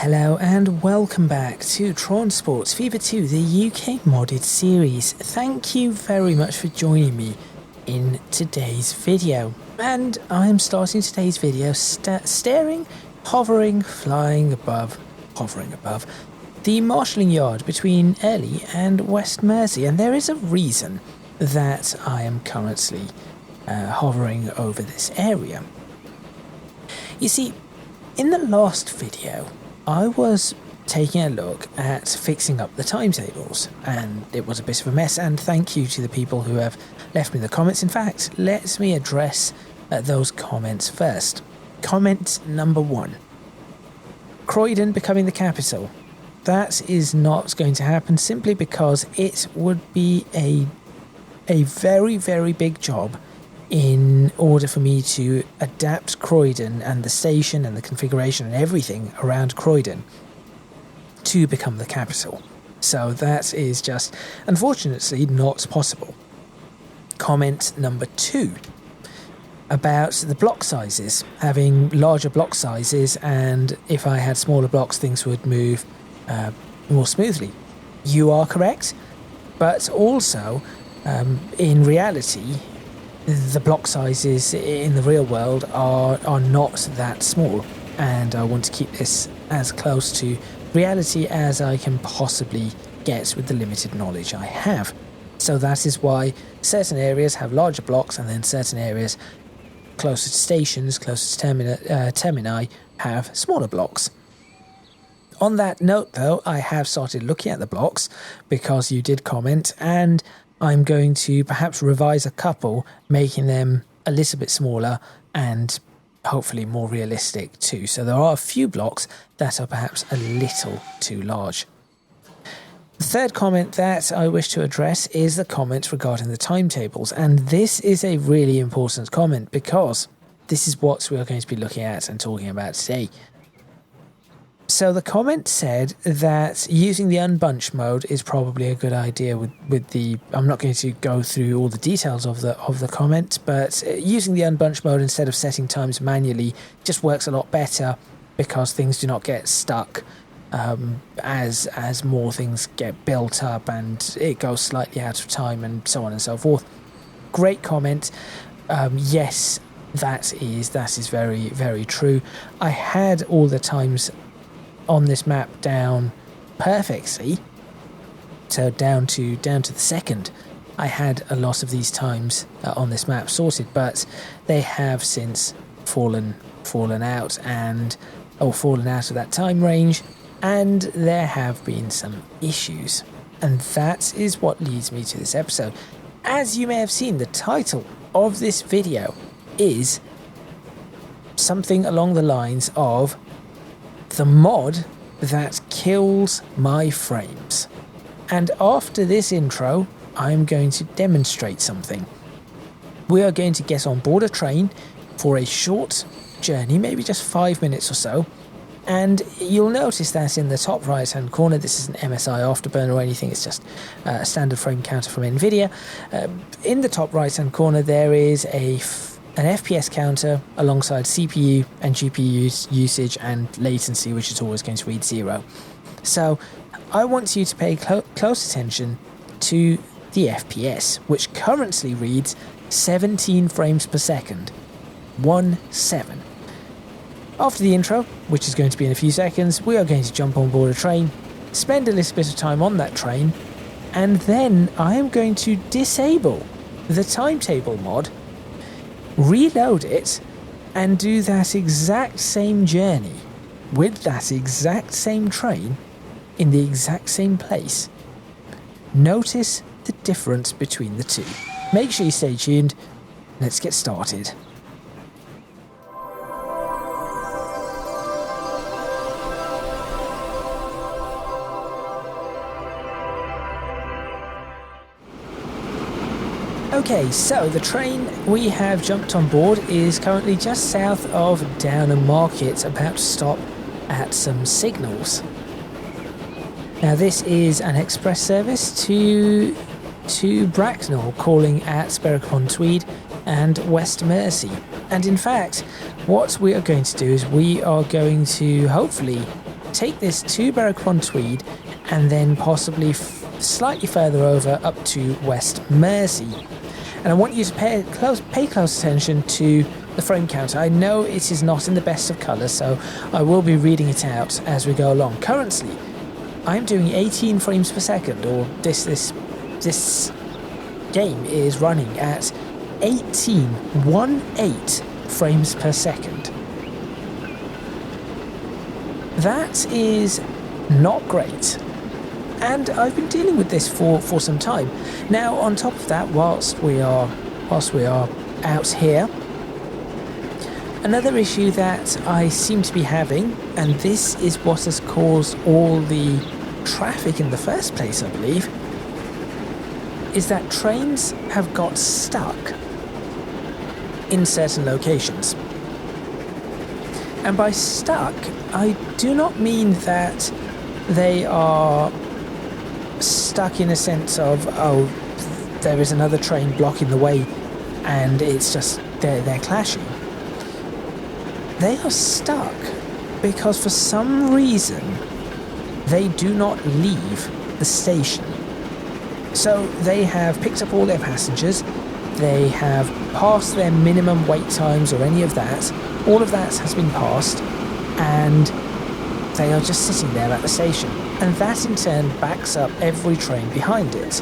Hello and welcome back to Tron Sports Fever 2, the UK modded series. Thank you very much for joining me in today's video. And I'm starting today's video hovering above the marshalling yard between Ely and West Mersey. And there is a reason that I am currently hovering over this area. You see, in the last video, I was taking a look at fixing up the timetables, and it was a bit of a mess, and thank you to the people who have left me the comments. In fact, let me address those comments first. Comment number 1. Croydon becoming the capital. That is not going to happen simply because it would be a very, very big job in order for me to adapt Croydon and the station and the configuration and everything around Croydon to become the capital. So that is just, unfortunately, not possible. Comment number 2 about the block sizes, having larger block sizes, and if I had smaller blocks, things would move more smoothly. You are correct, but also in reality, the block sizes in the real world are not that small, and I want to keep this as close to reality as I can possibly get with the limited knowledge I have. So that is why certain areas have larger blocks, and then certain areas closer to stations, closer to termini, have smaller blocks. On that note though, I have started looking at the blocks because you did comment, and I'm going to perhaps revise a couple, making them a little bit smaller and hopefully more realistic too. So there are a few blocks that are perhaps a little too large. The third comment that I wish to address is the comment regarding the timetables. And this is a really important comment because this is what we are going to be looking at and talking about today. So the comment said that using the unbunch mode is probably a good idea with the... I'm not going to go through all the details of the comment, but using the unbunch mode instead of setting times manually just works a lot better because things do not get stuck as more things get built up and it goes slightly out of time and so on and so forth. Great comment. Yes, that is very, very true. I had all the times on this map down perfectly, so down to the second. I had a lot of these times on this map sorted, but they have since fallen out of that time range, and there have been some issues, and that is what leads me to this episode. As you may have seen, the title of this video is something along the lines of the mod that kills my frames. And after this intro, I'm going to demonstrate something. We are going to get on board a train for a short journey, maybe just 5 minutes or so, and you'll notice that in the top right hand corner, this isn't MSI Afterburner or anything, it's just a standard frame counter from NVIDIA. In the top right hand corner there is an FPS counter alongside CPU and GPU usage and latency, which is always going to read 0. So I want you to pay close attention to the FPS, which currently reads 17 frames per second. 17. After the intro, which is going to be in a few seconds, we are going to jump on board a train, spend a little bit of time on that train, and then I am going to disable the timetable mod, reload it, and do that exact same journey with that exact same train in the exact same place. Notice the difference between the two. Make sure you stay tuned. Let's get started. Okay, so the train we have jumped on board is currently just south of Downham Market, about to stop at some signals. Now this is an express service to Bracknell, calling at Berwick-upon-Tweed and West Mersey. And in fact, what we are going to do is we are going to hopefully take this to Berwick-upon-Tweed and then possibly slightly further over up to West Mersey. And I want you to pay close attention to the frame counter. I know it is not in the best of colours, so I will be reading it out as we go along. Currently, I'm doing 18 frames per second, or this game is running at 18 frames per second. That is not great. And I've been dealing with this for some time. Now, on top of that, whilst we are out here, another issue that I seem to be having, and this is what has caused all the traffic in the first place, I believe, is that trains have got stuck in certain locations. And by stuck, I do not mean that they are stuck in a sense of, oh, there is another train blocking the way and it's just they're clashing. They are stuck because for some reason they do not leave the station. So they have picked up all their passengers, they have passed their minimum wait times or any of that. All of that has been passed, and they are just sitting there at the station. And that in turn backs up every train behind it.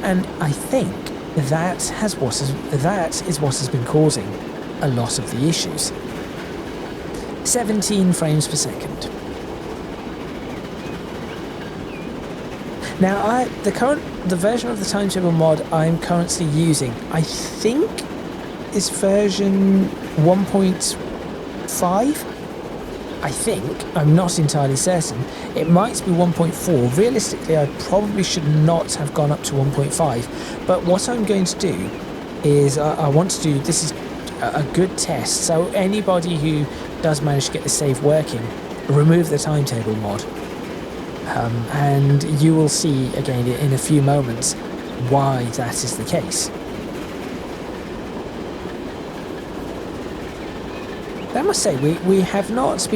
And I think that is what has been causing a lot of the issues. 17 frames per second. Now, the version of the timetable mod I'm currently using, I think, is version 1.5. I think. I'm not entirely certain. It might be 1.4. Realistically, I probably should not have gone up to 1.5. But what I'm going to do is I want to do, this is a good test. So anybody who does manage to get the save working, remove the timetable mod. And you will see again in a few moments why that is the case. I must say we've not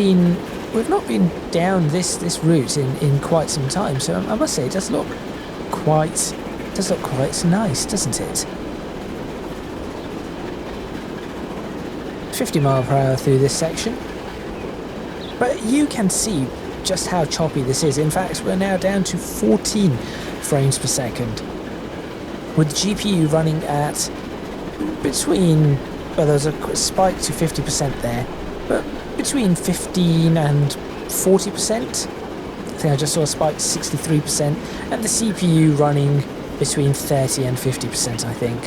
been down this route in quite some time, so I must say it does look quite nice, doesn't it? 50 miles per hour through this section, but you can see just how choppy this is. In fact, we're now down to 14 frames per second with GPU running at between, well, there's a spike to 50% there, but between 15 and 40%. I think I just saw a spike to 63%, and the CPU running between 30 and 50%, I think.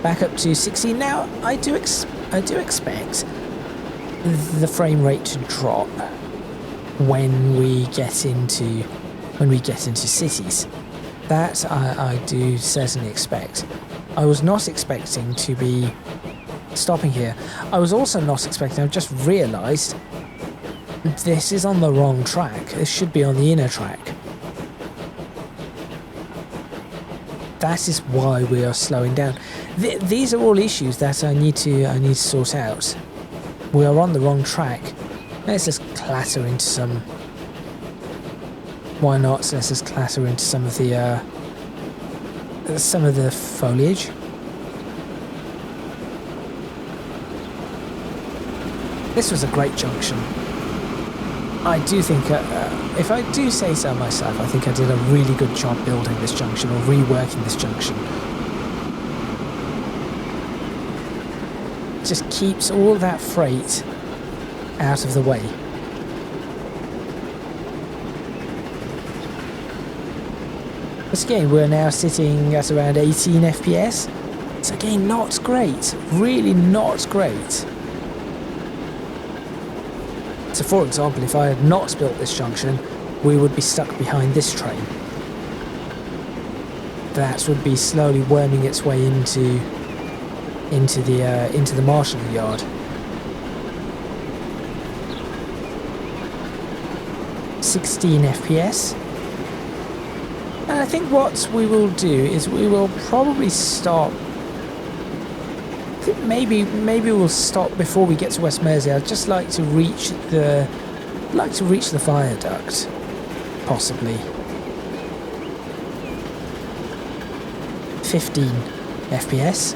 Back up to 16. Now, I do expect the frame rate to drop when we get into cities. That I do certainly expect. I was not expecting to be stopping here. I was also not expecting, I've just realised this is on the wrong track. This should be on the inner track. That is why we are slowing down. These are all issues that I need to sort out. We are on the wrong track. Let's just clatter into some. Why not? Let's just clatter into some of the foliage. This was a great junction. I do think, if I do say so myself, I think I did a really good job building this junction or reworking this junction. Just keeps all that freight out of the way. But again, we're now sitting at around 18 FPS. It's again not great, really not great. So for example, if I had not built this junction, we would be stuck behind this train. That would be slowly worming its way into the marshalling yard. 16 FPS. And I think what we will do is we will probably stop think maybe we'll stop before we get to West Mersey. I'd just like to reach the viaduct, possibly. 15 FPS.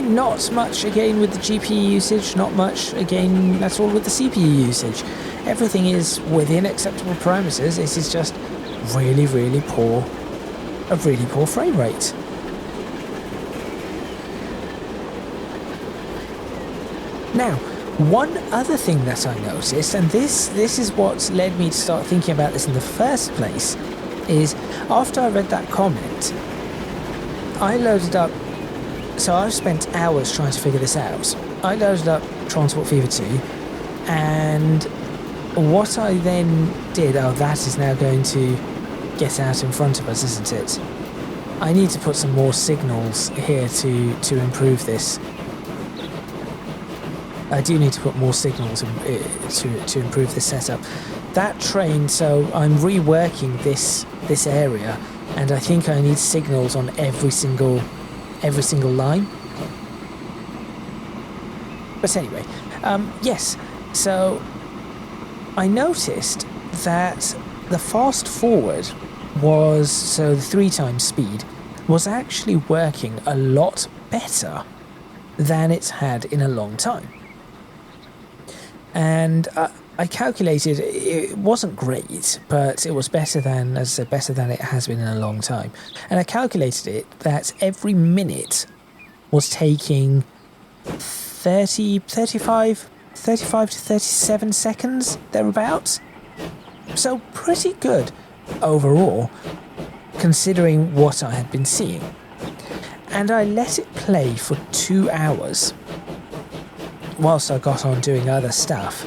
Not much again with the GPU usage, not much again at all with the CPU usage. Everything is within acceptable parameters. It is just really poor, a really poor frame rate. Now, one other thing that I noticed, and this is what led me to start thinking about this in the first place, is after I read that comment, I loaded up. So I've spent hours trying to figure this out. I loaded up Transport Fever 2, and what I then did, oh, that is now going to get out in front of us, isn't it? I need to put some more signals here to improve this. I do need to put more signals to improve this setup. That train, so I'm reworking this area, and I think I need signals on every single line. But anyway, yes, so I noticed that the fast forward was, so the 3 times speed, was actually working a lot better than it's had in a long time. And I calculated it wasn't great, but it was better than, as I said, better than it has been in a long time. And I calculated it that every minute was taking 35 to 37 seconds, thereabouts. So pretty good overall, considering what I had been seeing. And I let it play for 2 hours. Whilst I got on doing other stuff,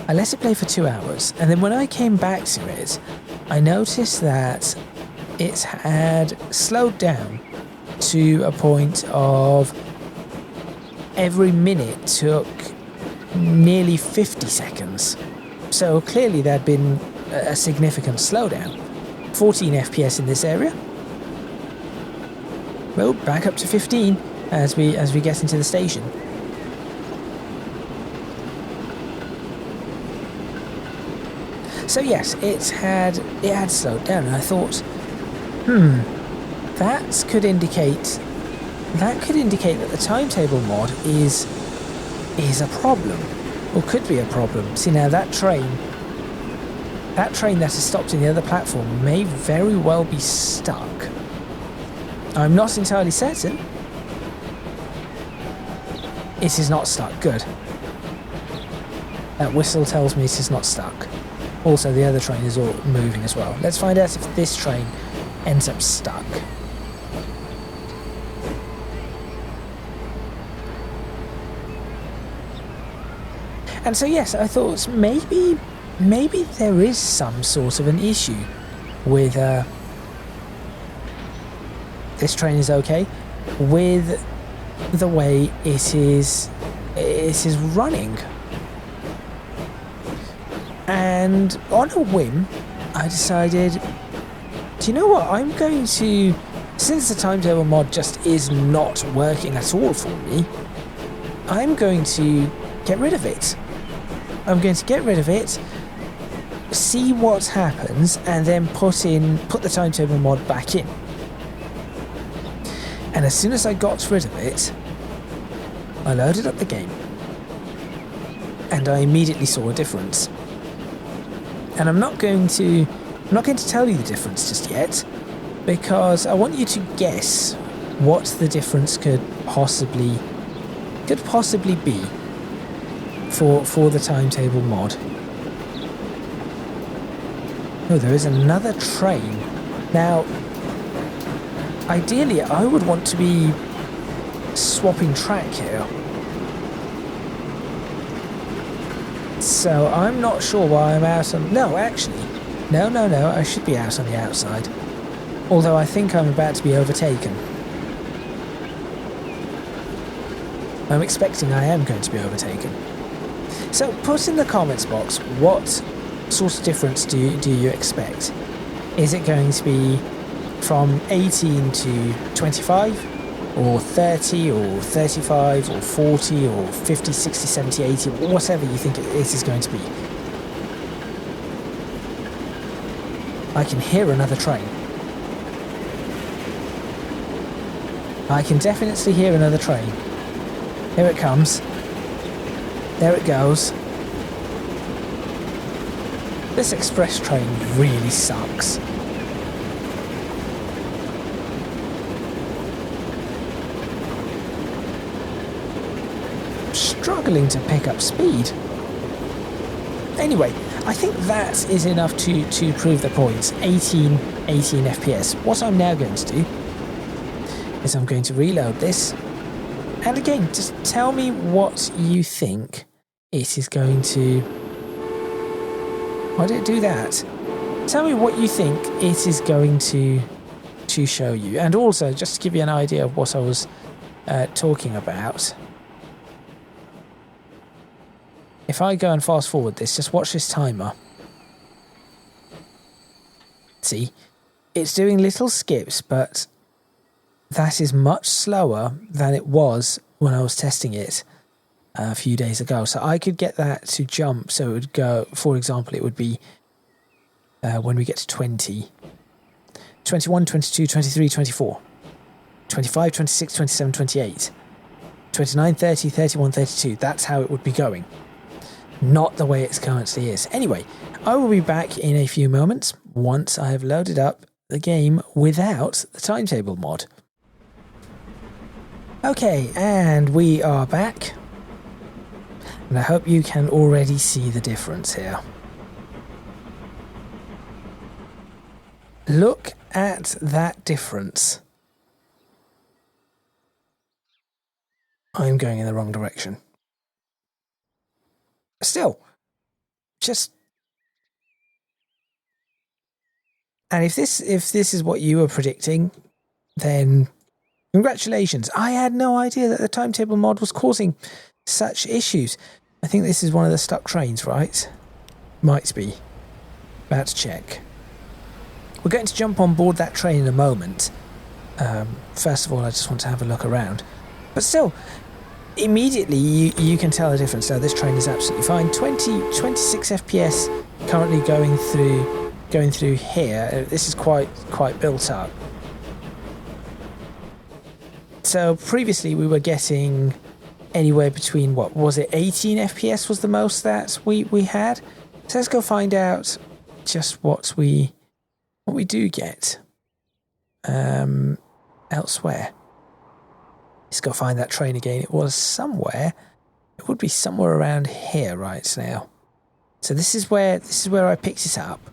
I let it play for 2 hours, and then when I came back to it, I noticed that it had slowed down to a point of every minute took nearly 50 seconds. So clearly there'd been a significant slowdown. 14 FPS in this area. Well, back up to 15 as we get into the station. So yes, it had slowed down, and I thought, that could indicate that the timetable mod is a problem, or could be a problem. See, now that train that is stopped in the other platform may very well be stuck. I'm not entirely certain. It is not stuck. Good. That whistle tells me it is not stuck. Also, the other train is all moving as well. Let's find out if this train ends up stuck. And so yes, I thought maybe there is some sort of an issue with this train is okay with the way it is running. And on a whim, I decided, do you know what, I'm going to, since the timetable mod just is not working at all for me, I'm going to get rid of it. I'm going to get rid of it, see what happens, and then put the timetable mod back in. And as soon as I got rid of it, I loaded up the game, and I immediately saw a difference. And I'm not going to tell you the difference just yet, because I want you to guess what the difference could possibly be for the timetable mod. Oh, there is another train. Now, ideally, I would want to be swapping track here. So I'm not sure why I'm out on... No, actually. No, I should be out on the outside. Although I think I'm about to be overtaken. I'm expecting I am going to be overtaken. So put in the comments box, what sort of difference do you expect? Is it going to be from 18 to 25, or 30, or 35, or 40, or 50, 60, 70, 80, whatever you think it is going to be? I can hear another train. I can definitely hear another train. Here it comes. There it goes. This express train really sucks. Struggling to pick up speed. Anyway, I think that is enough to prove the points. 18 FPS. What I'm now going to do is I'm going to reload this. And again, just tell me what you think it is going to... Why did it do that? Tell me what you think it is going to show you. And also, just to give you an idea of what I was talking about. If I go and fast forward this, just watch this timer. See, it's doing little skips, but that is much slower than it was when I was testing it a few days ago. So I could get that to jump, so it would go, for example, it would be when we get to 20, 21, 22, 23, 24, 25, 26, 27, 28, 29, 30, 31, 32. That's how it would be going. Not the way it currently is. Anyway, I will be back in a few moments once I have loaded up the game without the timetable mod. Okay, and we are back. And I hope you can already see the difference here. Look at that difference. I'm going in the wrong direction. Still, just... And if this is what you were predicting, then congratulations. I had no idea that the timetable mod was causing such issues. I think this is one of the stuck trains, right? Might be. About to check. We're going to jump on board that train in a moment. First of all, I just want to have a look around. But still, immediately you can tell the difference. So this train is absolutely fine. 26 FPS currently going through here. This is quite built up. So previously we were getting anywhere between, what was it, 18 FPS was the most that we had. So let's go find out just what we do get elsewhere. Let's go find that train again. It was somewhere. It would be somewhere around here right now. So this is where I picked it up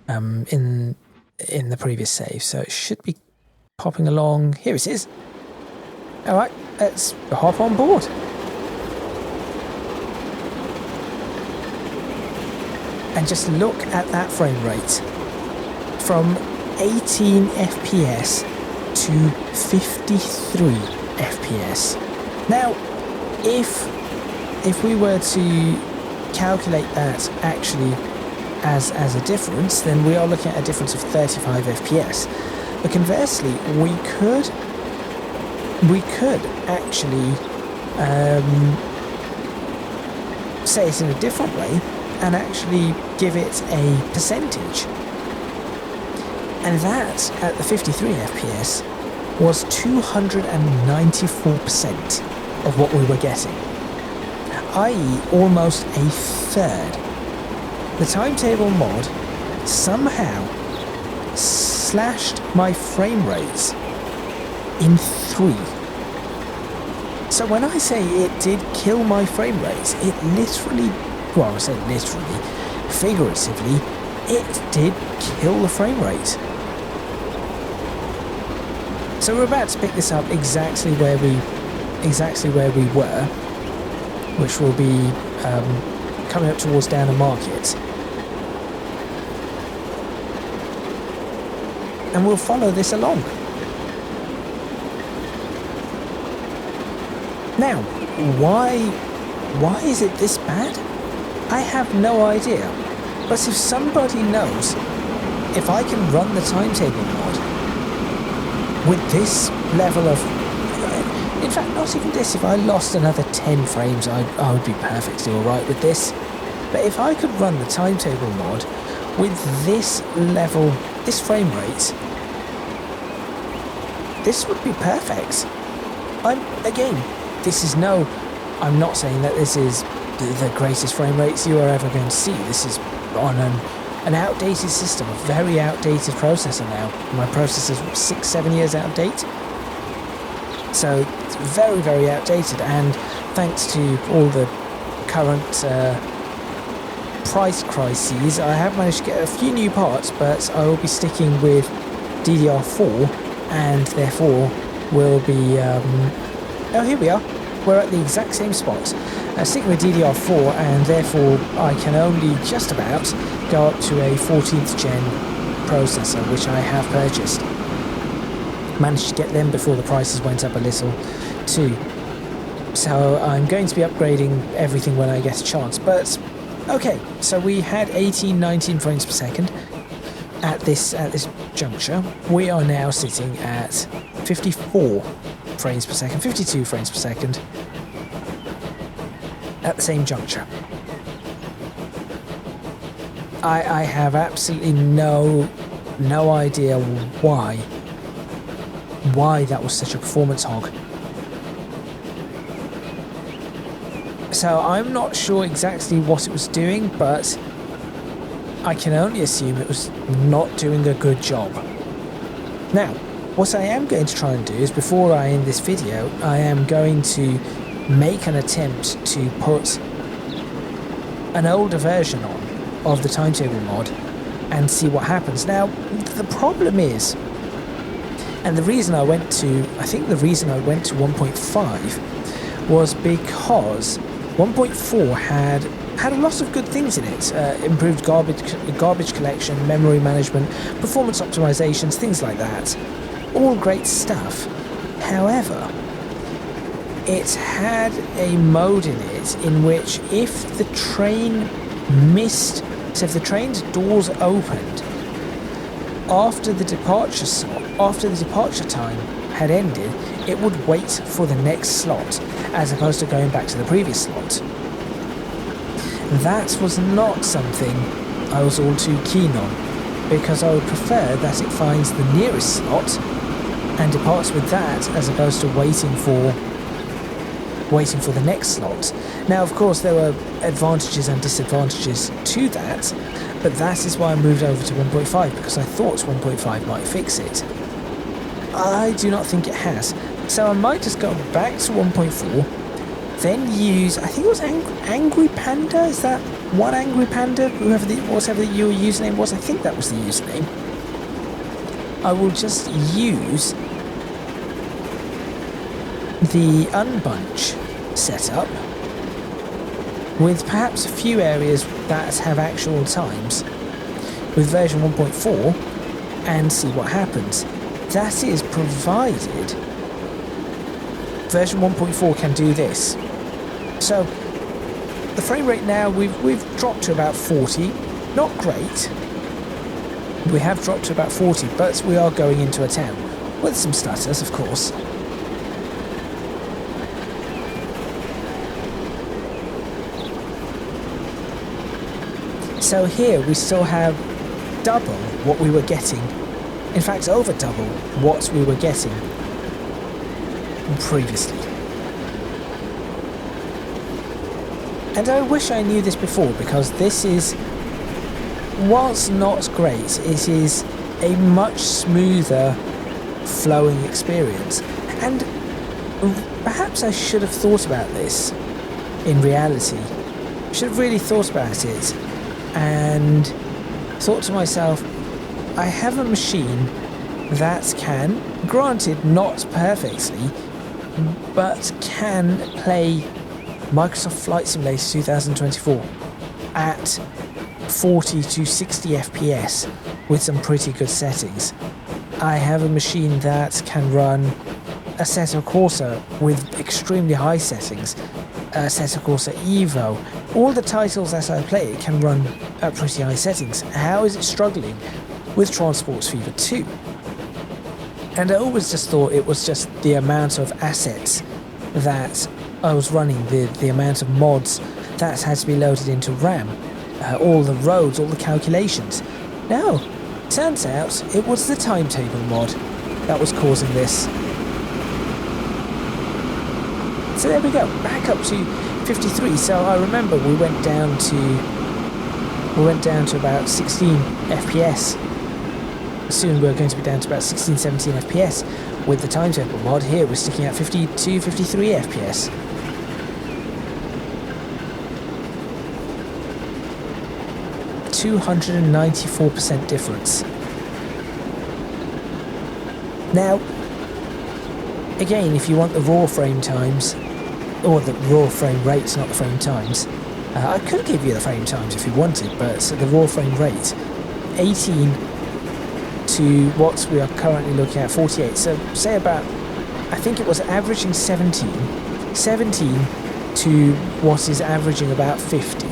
in the previous save. So it should be popping along. Here it is. All right, let's hop on board. And just look at that frame rate. From 18 FPS to 53 FPS. Now, if we were to calculate that actually as a difference, then we are looking at a difference of 35 FPS. But conversely, we could actually say it in a different way and actually give it a percentage. And that, at the 53 FPS, was 294% of what we were getting, i.e. almost a third. The timetable mod somehow slashed my frame rates in 3. So when I say it did kill my frame rates, it literally, well, I said literally, figuratively, it did kill the frame rate. So we're about to pick this up exactly where we were, which will be coming up towards Down and Market. And we'll follow this along. Now, why is it this bad? I have no idea. But if somebody knows, if I can run the timetable mod with this level of, in fact, not even this, if I lost another 10 frames, I would be perfectly alright with this. But if I could run the timetable mod with this level, this frame rate, this would be perfect. I'm not saying that this is the greatest frame rates you are ever going to see. This is on an outdated system, a very outdated processor now. My processor's 6-7 years out of date. So it's very, very outdated, and thanks to all the current price crises, I have managed to get a few new parts, but I will be sticking with DDR4, and therefore will be oh, here we are. We're at the exact same spot. Sticking with DDR4, and therefore I can only just about go up to a 14th gen processor, which I have purchased. Managed to get them before the prices went up a little too. So I'm going to be upgrading everything when I get a chance. But okay, so we had 18-19 frames per second at this juncture. We are now sitting at 54 frames per second, 52 frames per second at the same juncture. I have absolutely no idea why that was such a performance hog. So I'm not sure exactly what it was doing, but I can only assume it was not doing a good job. Now, what I am going to try and do is, before I end this video, I am going to make an attempt to put an older version on of the timetable mod and see what happens. Now, the problem is, and the reason I went to 1.5 was because 1.4 had a lot of good things in it. Improved garbage collection, memory management, performance optimizations, things like that. All great stuff. However, it had a mode in it in which if the train missed, so if the train's doors opened after the departure time had ended, it would wait for the next slot as opposed to going back to the previous slot. That was not something I was all too keen on, because I would prefer that it finds the nearest slot and departs with that as opposed to waiting for the next slot. Now, of course, there were advantages and disadvantages to that, but that is why I moved over to 1.5, because I thought 1.5 might fix it. I do not think it has. So I might just go back to 1.4, then use, I think it was Angry Panda, is that one Angry Panda, whatever your username was, I think that was the username. I will just use the unbunch setup with perhaps a few areas that have actual times with version 1.4 and see what happens. That is provided version 1.4 can do this. So the frame rate now we've dropped to about 40. Not great. We have dropped to about 40, but we are going into a town with some stutters, of course. So here we still have double what we were getting. In fact, over double what we were getting previously. And I wish I knew this before, because this is, whilst not great, it is a much smoother flowing experience. And perhaps I should have thought about this in reality. Should have really thought about it and thought to myself, I have a machine that can, granted not perfectly, but can play Microsoft Flight Simulator 2024 at 40 to 60 FPS with some pretty good settings. I have a machine that can run Assetto Corsa with extremely high settings, Assetto Corsa Evo. All the titles that I play, it can run at pretty high settings. How is it struggling with Transports Fever 2. And I always just thought it was just the amount of assets that I was running, the amount of mods that had to be loaded into RAM, all the roads, all the calculations. No, turns out it was the timetable mod that was causing this. So there we go, back up to 53. So I remember we went down to about 16 FPS. Soon we're going to be down to about 16, 17 FPS with the timetable mod. Here we're sticking at 52, 53 FPS. %294 difference. Now, again, if you want the raw frame times, or the raw frame rates, not the frame times, I could give you the frame times if you wanted, but so the raw frame rate, 18 to what we are currently looking at, 48. So say about, I think it was averaging 17 to what is averaging about 50.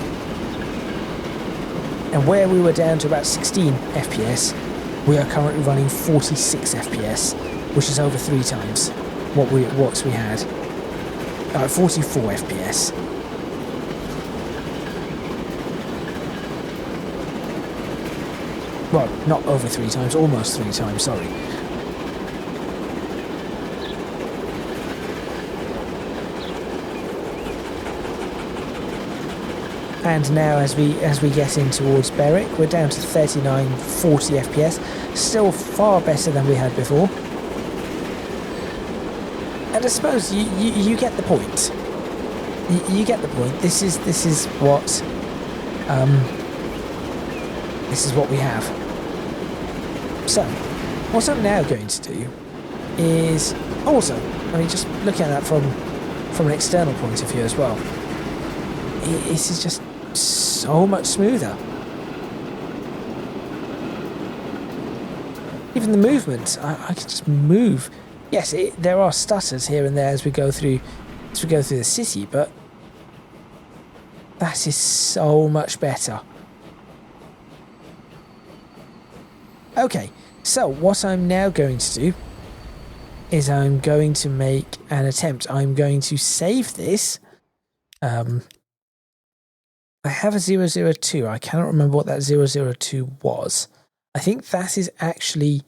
And where we were down to about 16 FPS, we are currently running 46 FPS, which is over 3 times what we had. 44 FPS. Well, not over 3 times, almost 3 times, sorry. And now as we get in towards Berwick, we're down to 39, 40 FPS. Still far better than we had before. And I suppose you get the point. You get the point. This is what we have. So, what I'm now going to do is also, I mean, just looking at that from an external point of view as well, this is just so much smoother. Even the movement, I can just move. Yes, there are stutters here and there as we go through the city, but that is so much better. Okay, so what I'm now going to do is I'm going to make an attempt. I'm going to save this. I have a 002. I cannot remember what that 002 was. I think that is actually...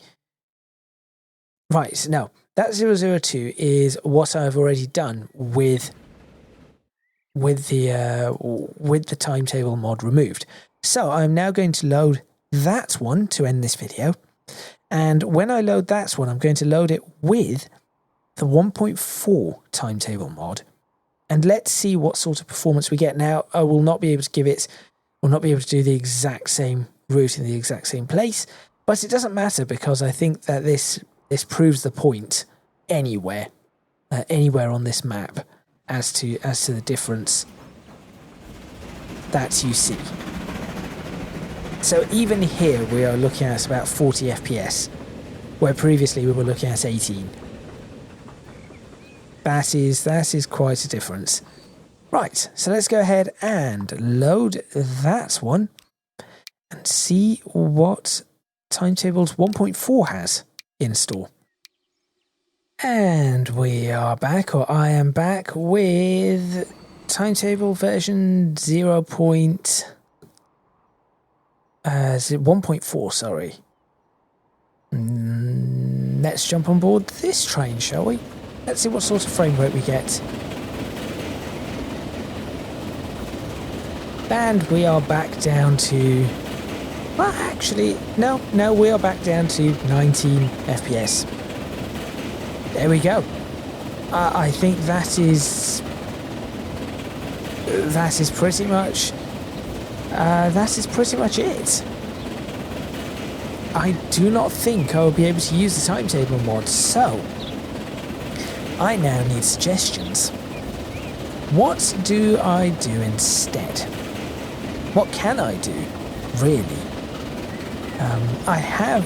Right, no. That 002 is what I've already done with the timetable mod removed. So I'm now going to load that one to end this video. And when I load that one, I'm going to load it with the 1.4 timetable mod. And let's see what sort of performance we get. Now, I will not be able to do the exact same route in the exact same place, but it doesn't matter because I think that this proves the point anywhere on this map as to the difference that you see. So even here we are looking at about 40 FPS, where previously we were looking at 18. That is quite a difference. Right, so let's go ahead and load that one and see what Timetables 1.4 has in store. And we are back, or I am back with Timetable version 1.4, sorry. Let's jump on board this train, shall we? Let's see what sort of frame rate we get. And we are back down to... Well, actually, no, we are back down to 19 FPS. There we go. I think that is pretty much it. I do not think I will be able to use the timetable mod, so I now need suggestions. What do I do instead? What can I do, really? I have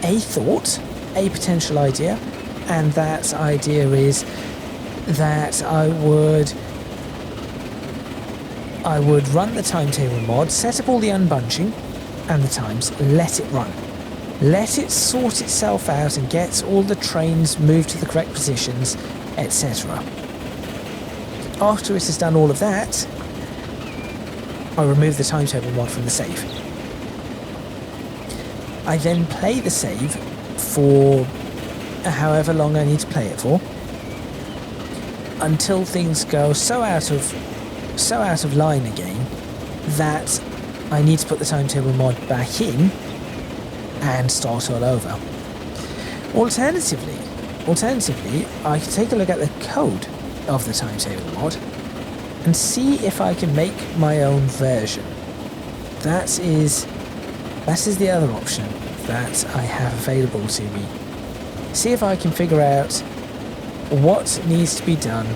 a thought, a potential idea, and that idea is that I would run the timetable mod, set up all the unbunching, and the times, let it run. Let it sort itself out and get all the trains moved to the correct positions, etc. After it has done all of that, I remove the timetable mod from the save. I then play the save for however long I need to play it for, until things go so out of line again that I need to put the timetable mod back in and start all over. Alternatively, I can take a look at the code of the timetable mod and see if I can make my own version. That is the other option that I have available to me. See if I can figure out what needs to be done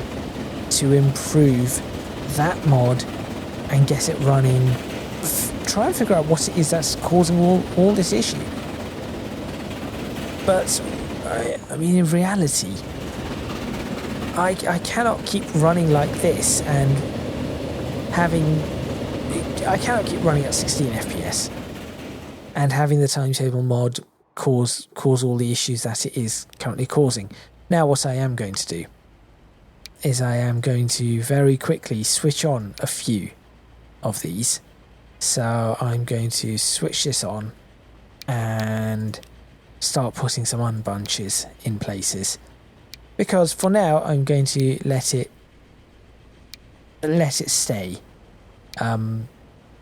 to improve that mod and get it running. Try and figure out what it is that's causing all this issue. But I mean, in reality, I cannot keep running like this and I cannot keep running at 16 FPS and having the timetable mod cause all the issues that it is currently causing. Now what I am going to do is I am going to very quickly switch on a few of these. So I'm going to switch this on and start putting some unbunches in places, because for now I'm going to let it stay.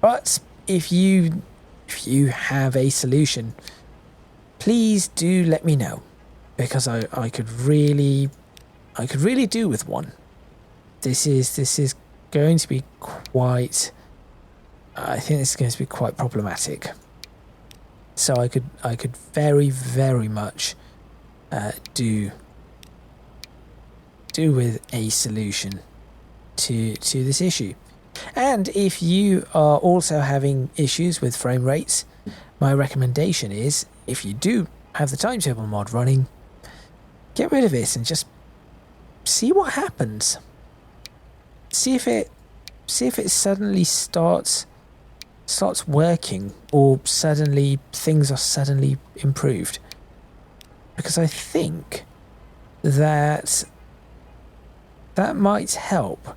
But if you have a solution, please do let me know, because I could really do with one. This is going to be quite. I think this is going to be quite problematic. So I could very, very much do with a solution to this issue. And if you are also having issues with frame rates, my recommendation is, if you do have the timetable mod running, get rid of it and just see what happens. See if it suddenly starts working, or suddenly things are suddenly improved. Because I think that might help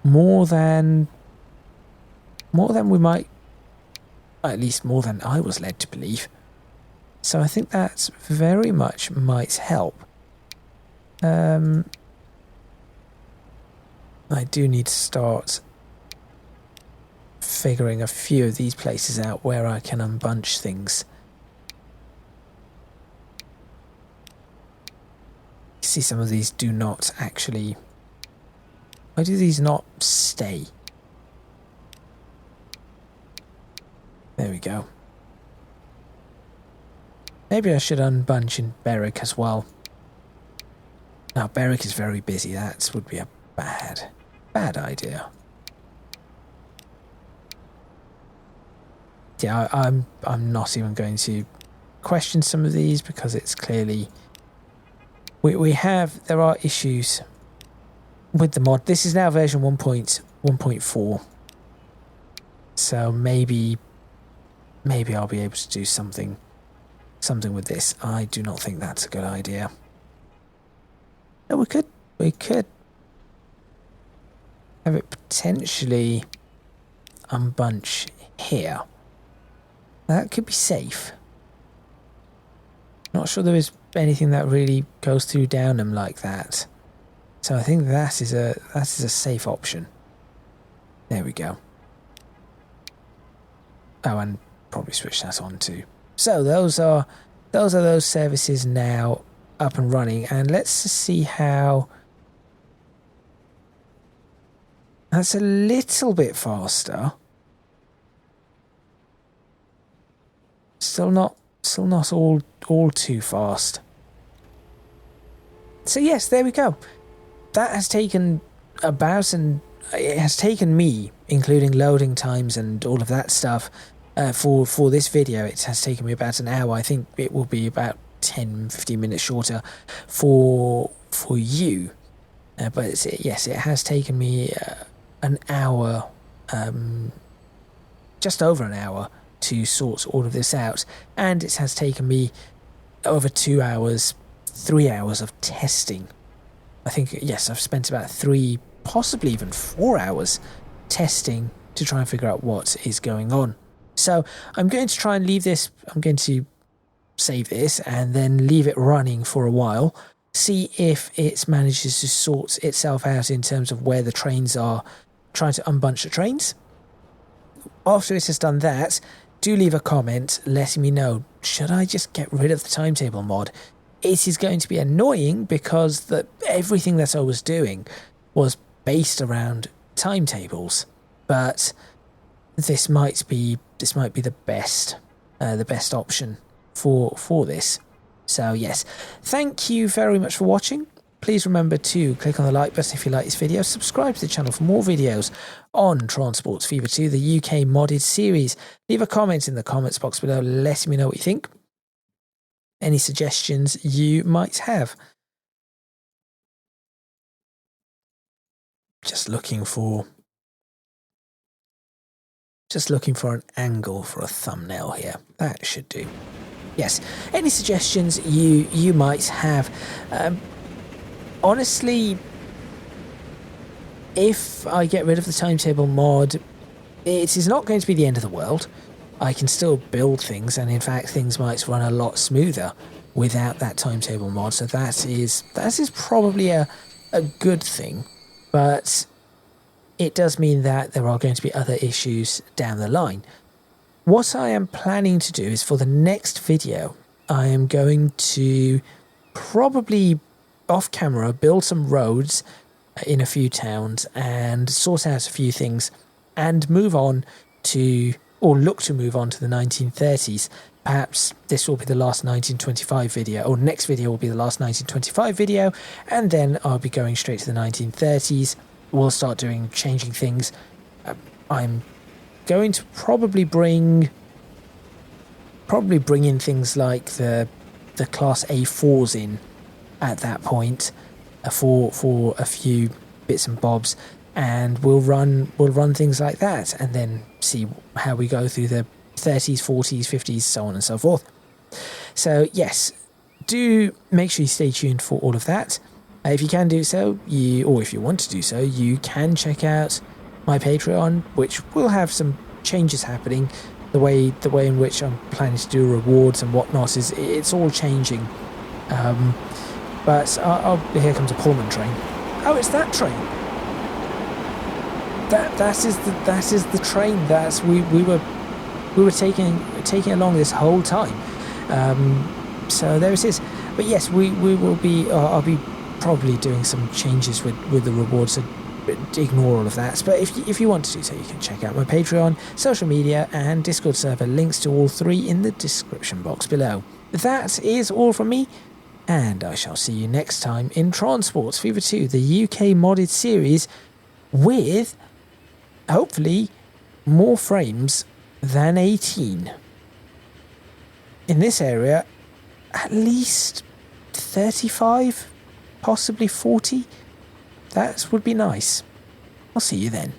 more than we might, at least more than I was led to believe. So I think that very much might help. I do need to start figuring a few of these places out where I can unbunch things. See, some of these do not actually. Why do these not stay? There we go. Maybe I should unbunch in Berwick as well. Now, Berwick is very busy. That would be a bad idea. Yeah, I'm not even going to question some of these, because it's clearly there are issues with the mod. This is now version 1.4, so maybe I'll be able to do something with this. I do not think that's a good idea. No, we could have it potentially unbunch here. That could be safe. Not sure there is anything that really goes through Downham like that. So I think that is a safe option. There we go. Oh, and probably switch that on too. So those are those services now up and running, and let's just see how. That's a little bit faster. Still not all too fast. So yes, there we go. That has taken it has taken me, including loading times and all of that stuff, for this video, it has taken me about an hour. I think it will be about 10-15 minutes shorter for you. But yes, it has taken me an hour, just over an hour, to sort all of this out, and it has taken me over 2 hours, 3 hours of testing. I think, yes, I've spent about 3, possibly even 4 hours testing to try and figure out what is going on. So I'm going to try and leave this, I'm going to save this and then leave it running for a while, see if it manages to sort itself out in terms of where the trains are, trying to unbunch the trains. After it has done that, do leave a comment letting me know, should I just get rid of the timetable mod? It is going to be annoying because everything that I was doing was based around timetables, but this might be the best option for this. So yes, thank you very much for watching. Please remember to click on the like button if you like this video, subscribe to the channel for more videos on Transports Fever 2, the UK modded series. Leave a comment in the comments box below letting me know what you think. Any suggestions you might have. Just looking for an angle for a thumbnail here. That should do. Yes, any suggestions you might have. Honestly, if I get rid of the timetable mod, it is not going to be the end of the world. I can still build things, and in fact things might run a lot smoother without that timetable mod, so that is probably a good thing. But it does mean that there are going to be other issues down the line. What I am planning to do is, for the next video, I am going to probably off camera build some roads in a few towns and sort out a few things and move on to, or look to move on to, the 1930s. Perhaps this will be the last 1925 video, or next video will be the last 1925 video, and then I'll be going straight to the 1930s. We'll start changing things. I'm going to probably bring in things like the Class A4s in at that point for a few bits and bobs, and we'll run things like that, and then see how we go through the 30s, 40s, 50s, so on and so forth. So yes, do make sure you stay tuned for all of that. If you can do so, or if you want to do so, you can check out my Patreon, which will have some changes happening. The way in which I'm planning to do rewards and whatnot it's all changing. But here comes a Pullman train. Oh, it's that train. That is the train that we were taking along this whole time. So there it is. But yes, we will be. I'll be probably doing some changes with the rewards. So ignore all of that. But if you want to do so, you can check out my Patreon, social media, and Discord server. Links to all 3 in the description box below. That is all from me, and I shall see you next time in Transports Fever 2, the UK modded series, with hopefully more frames than 18. In this area, at least 35, possibly 40. That would be nice. I'll see you then.